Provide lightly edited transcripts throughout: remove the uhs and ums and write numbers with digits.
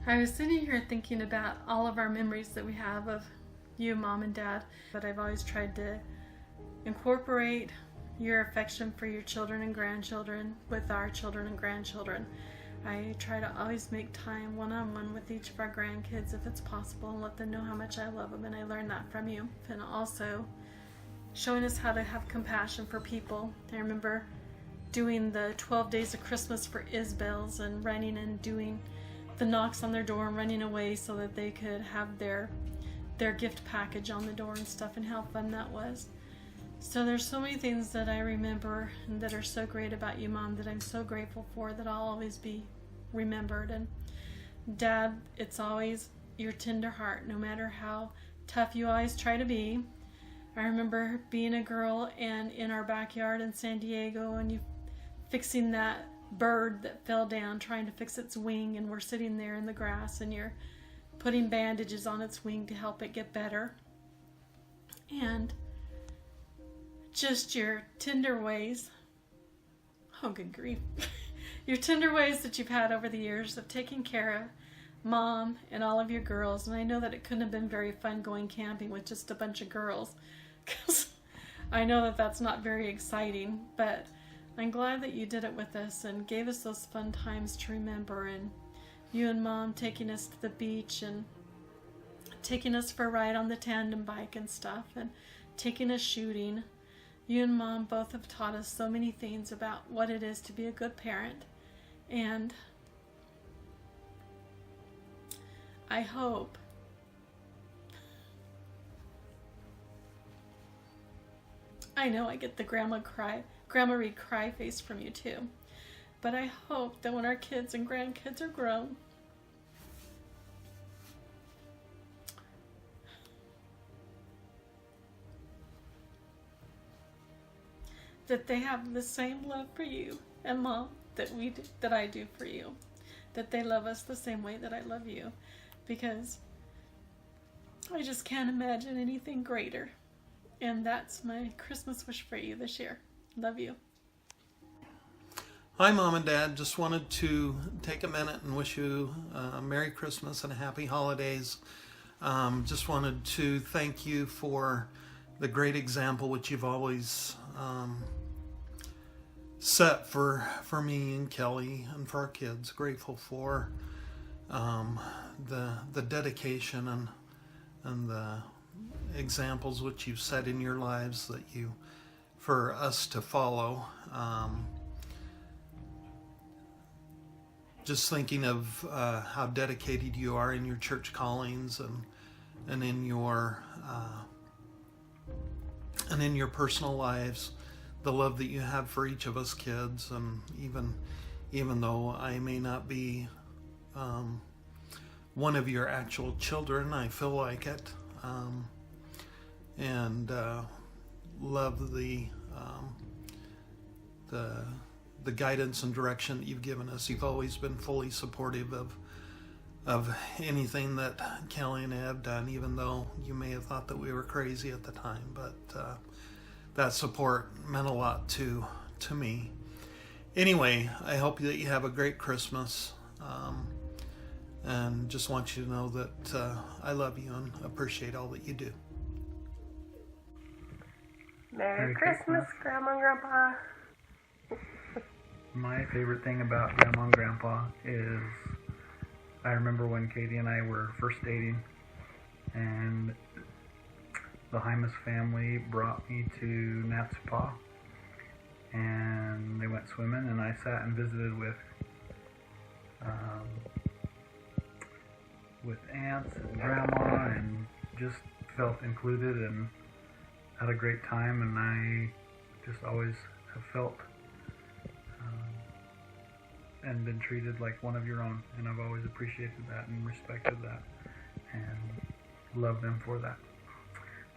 I was sitting here thinking about all of our memories that we have of you, Mom and Dad, but I've always tried to incorporate your affection for your children and grandchildren with our children and grandchildren. I try to always make time one-on-one with each of our grandkids if it's possible and let them know how much I love them, and I learned that from you. And also showing us how to have compassion for people. I remember doing the 12 days of Christmas for Isabels and running and doing the knocks on their door and running away so that they could have their gift package on the door and stuff, and how fun that was. So there's so many things that I remember and that are so great about you, Mom, that I'm so grateful for, that I'll always be remembered. And Dad, it's always your tender heart, no matter how tough you always try to be. I remember being a girl and in our backyard in San Diego, and you fixing that bird that fell down, trying to fix its wing, and we're sitting there in the grass and you're putting bandages on its wing to help it get better. And just your tender ways, oh good grief, your tender ways that you've had over the years of taking care of Mom and all of your girls. And I know that it couldn't have been very fun going camping with just a bunch of girls, because I know that that's not very exciting, but I'm glad that you did it with us and gave us those fun times to remember. And you and Mom taking us to the beach and taking us for a ride on the tandem bike and stuff, and taking us shooting. You and Mom both have taught us so many things about what it is to be a good parent. And I hope I know I get the Grandma Reed cry face from you too. But I hope that when our kids and grandkids are grown, that they have the same love for you and Mom that I do for you. That they love us the same way that I love you. Because I just can't imagine anything greater. And that's my Christmas wish for you this year. Love you. Hi, Mom and Dad. Just wanted to take a minute and wish you a Merry Christmas and a Happy Holidays. Just wanted to thank you for the great example which you've always set for me and Kelly and for our kids. Grateful for the dedication and the examples which you've set in your lives that you for us to follow. Just thinking of how dedicated you are in your church callings and in your personal lives, the love that you have for each of us kids, and even though I may not be one of your actual children, I feel like it. And love the guidance and direction that you've given us. You've always been fully supportive of anything that Kelly and I have done, even though you may have thought that we were crazy at the time. But that support meant a lot to me. Anyway, I hope that you have a great Christmas. And just want you to know that I love you and appreciate all that you do. Merry Christmas, Grandma and Grandpa. My favorite thing about Grandma and Grandpa is I remember when Katie and I were first dating, and the Hymas family brought me to Natsupah, and they went swimming, and I sat and visited with aunts and grandma, and just felt included and had a great time. And I just always have felt and been treated like one of your own, and I've always appreciated that and respected that and love them for that.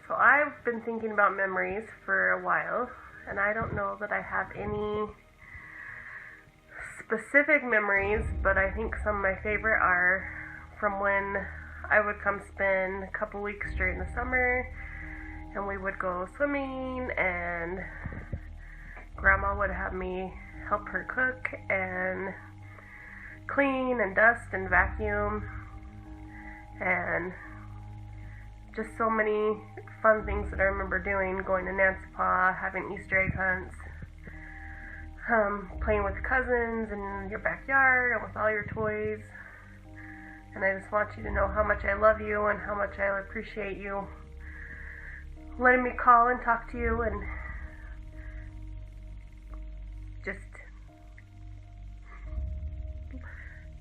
So I've been thinking about memories for a while, and I don't know that I have any specific memories, but I think some of my favorite are from when I would come spend a couple weeks straight in the summer, and we would go swimming, and Grandma would have me help her cook and clean and dust and vacuum, and just so many fun things that I remember doing, going to Nancy Pa, having Easter egg hunts, playing with cousins in your backyard and with all your toys. And I just want you to know how much I love you and how much I appreciate you letting me call and talk to you, and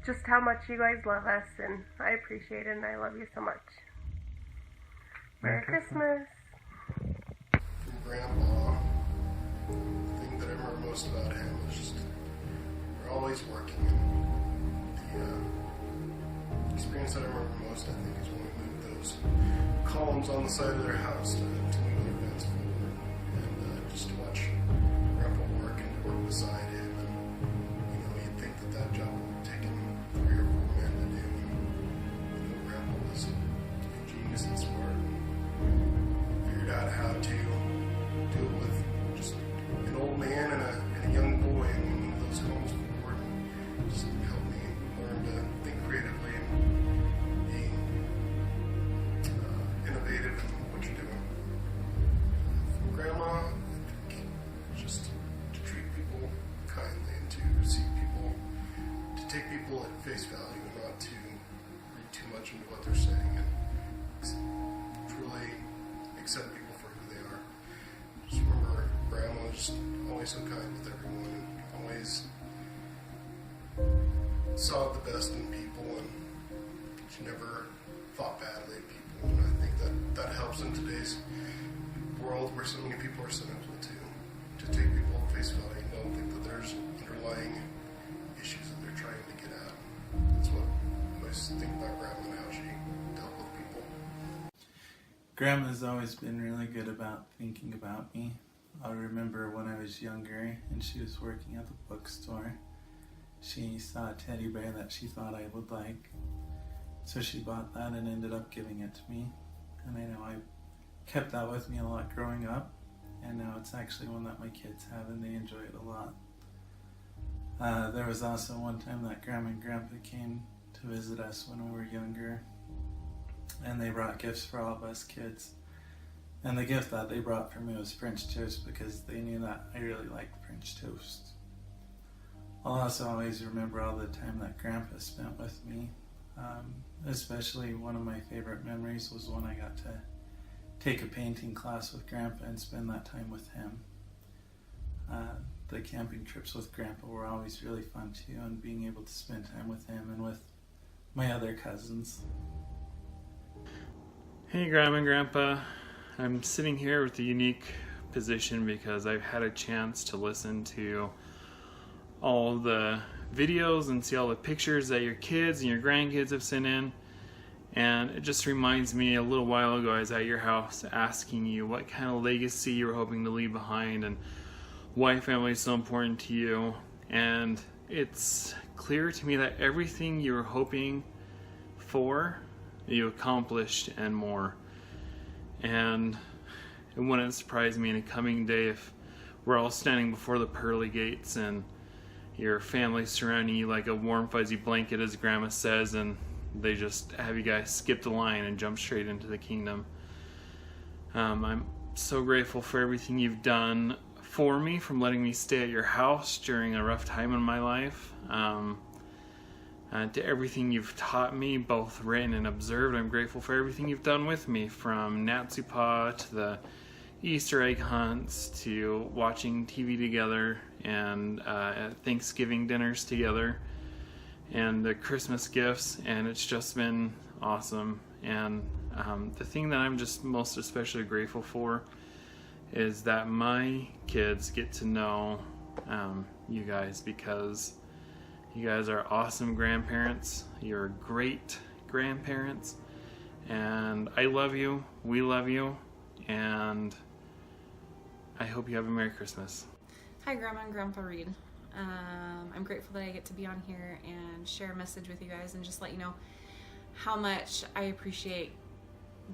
just how much you guys love us, and I appreciate it, and I love you so much. Merry Christmas. From Grandpa, the thing that I remember most about him was just we're always working. The experience that I remember most, I think, is when we moved those columns on the side of their house to move their fence forward, and just to watch Grandpa work and to work beside him. And you'd think that job would have taken 3 or 4 men to do. And Grandpa was ingenious and smart, and figured out how to deal with just an old man and a young boy, and move those homes forward, and just helped me learn to think creatively and be innovative in what you're doing. From Grandma, I think just to treat people kindly and to receive people, to take people at face value and not to read too much into what they're saying, and truly accept people for who they are. Just remember, Grandma was just always so kind with everyone, and always saw the best in people, and she never thought badly of people. And I think that helps in today's world where so many people are cynical to take people at face value and don't think that there's underlying issues that they're trying to get at. That's what I always think about Grandma and how she dealt with people. Grandma's always been really good about thinking about me. I remember when I was younger and she was working at the bookstore, she saw a teddy bear that she thought I would like. So she bought that and ended up giving it to me. And I know I kept that with me a lot growing up. And now it's actually one that my kids have and they enjoy it a lot. There was also one time that Grandma and Grandpa came to visit us when we were younger. And they brought gifts for all of us kids. And the gift that they brought for me was French toast because they knew that I really liked French toast. I'll also always remember all the time that Grandpa spent with me. Especially one of my favorite memories was when I got to take a painting class with Grandpa and spend that time with him. The camping trips with Grandpa were always really fun too, and being able to spend time with him and with my other cousins. Hey Grandma and Grandpa, I'm sitting here with a unique position because I've had a chance to listen to all the videos and see all the pictures that your kids and your grandkids have sent in, and it just reminds me a little while ago I was at your house asking you what kind of legacy you were hoping to leave behind and why family is so important to you, and it's clear to me that everything you were hoping for you accomplished and more. And it wouldn't surprise me in a coming day if we're all standing before the pearly gates and your family surrounding you like a warm fuzzy blanket, as Grandma says, and they just have you guys skip the line and jump straight into the kingdom. I'm so grateful for everything you've done for me, from letting me stay at your house during a rough time in my life, to everything you've taught me, both written and observed. I'm grateful for everything you've done with me, from Natsupa to the Easter egg hunts to watching TV together and Thanksgiving dinners together and the Christmas gifts, and it's just been awesome. And the thing that I'm just most especially grateful for is that my kids get to know you guys, because you guys are awesome grandparents. You're great grandparents, and I love you, we love you, and I hope you have a Merry Christmas. Hi Grandma and Grandpa Reed. I'm grateful that I get to be on here and share a message with you guys and just let you know how much I appreciate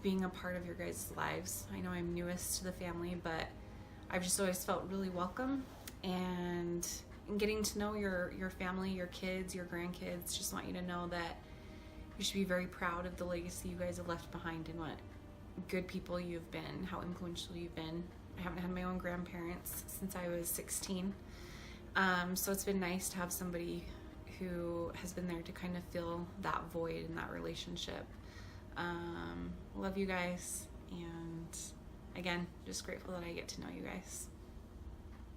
being a part of your guys' lives. I know I'm newest to the family, but I've just always felt really welcome, and getting to know your family, your kids, your grandkids, just want you to know that you should be very proud of the legacy you guys have left behind and what good people you've been, how influential you've been. I haven't had my own grandparents since I was 16. So it's been nice to have somebody who has been there to kind of fill that void in that relationship. Love you guys, and again, just grateful that I get to know you guys.